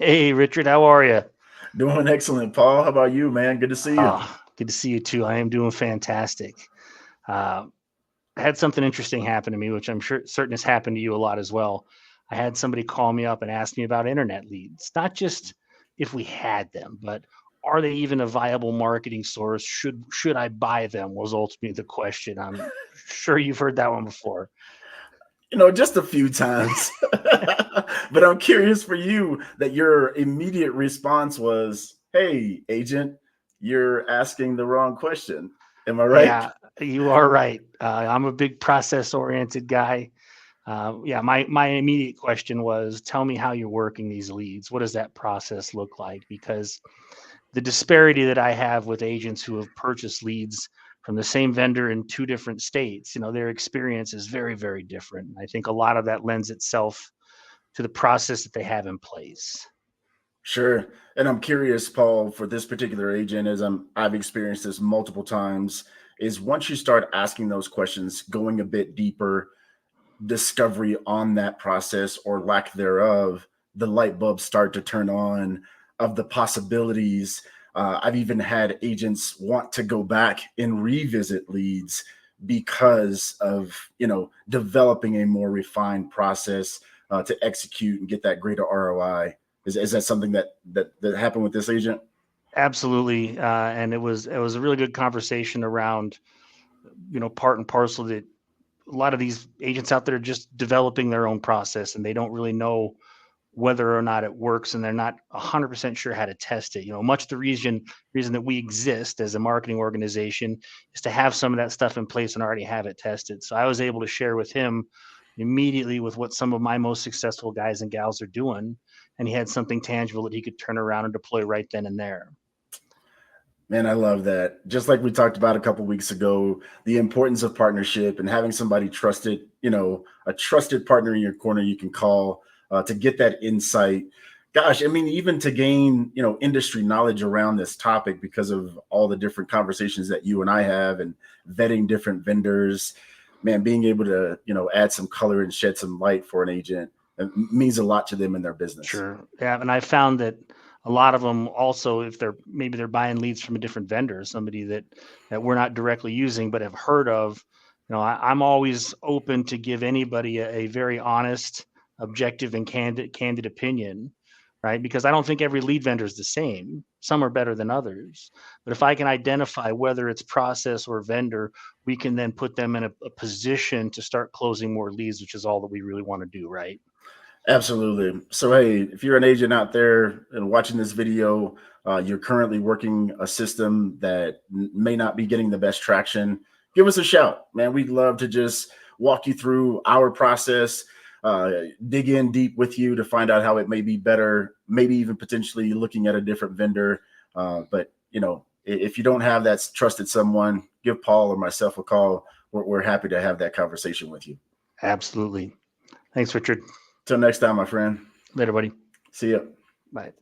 Hey, Richard, how are you? Doing excellent, Paul. How about you, man? Good to see you. Good to see you too. I am doing fantastic. Uh, I had something interesting happen to me, which I'm sure certain has happened to you a lot as well. I had somebody call me up and ask me about internet leads, not just if we had them, but are they even a viable marketing source? Should I buy them? Was ultimately the question. I'm sure you've heard that one before. Just a few times. But I'm curious for you that your immediate response was, "Hey, agent, you're asking the wrong question." Am I right? Yeah, you are right. I'm a big process oriented guy. Yeah, my immediate question was, tell me how you're working these leads. What does that process look like? Because the disparity that I have with agents who have purchased leads from the same vendor in two different states, their experience is very, very different. I think a lot of that lends itself to the process that they have in place. Sure. And I'm curious, Paul, for this particular agent, as I've experienced this multiple times, is once you start asking those questions, going a bit deeper, discovery on that process or lack thereof, the light bulbs start to turn on of the possibilities. I've even had agents want to go back and revisit leads because of developing a more refined process to execute and get that greater ROI. Is that something that happened with this agent? Absolutely, and it was a really good conversation around part and parcel that a lot of these agents out there are just developing their own process and they don't really know whether or not it works and they're not 100% sure how to test it. Much the reason that we exist as a marketing organization is to have some of that stuff in place and already have it tested. So I was able to share with him immediately with what some of my most successful guys and gals are doing, and he had something tangible that he could turn around and deploy right then and there. Man, I love that. Just like we talked about a couple weeks ago, the importance of partnership and having somebody trusted, a trusted partner in your corner you can call to get that insight. Gosh, I mean, even to gain, industry knowledge around this topic because of all the different conversations that you and I have and vetting different vendors, man, being able to, add some color and shed some light for an agent means a lot to them in their business. Sure. Yeah, and I found that a lot of them also, if they're buying leads from a different vendor, somebody that we're not directly using but have heard of, I'm always open to give anybody a very honest, objective, and candid opinion, right? Because I don't think every lead vendor is the same. Some are better than others. But if I can identify whether it's process or vendor, we can then put them in a position to start closing more leads, which is all that we really want to do, right? Absolutely. So, hey, if you're an agent out there and watching this video, you're currently working a system that may not be getting the best traction, give us a shout, man. We'd love to just walk you through our process, dig in deep with you to find out how it may be better, maybe even potentially looking at a different vendor. But, if you don't have that trusted someone, give Paul or myself a call. We're happy to have that conversation with you. Absolutely. Thanks, Richard. Till next time, my friend. Later, buddy. See you. Bye.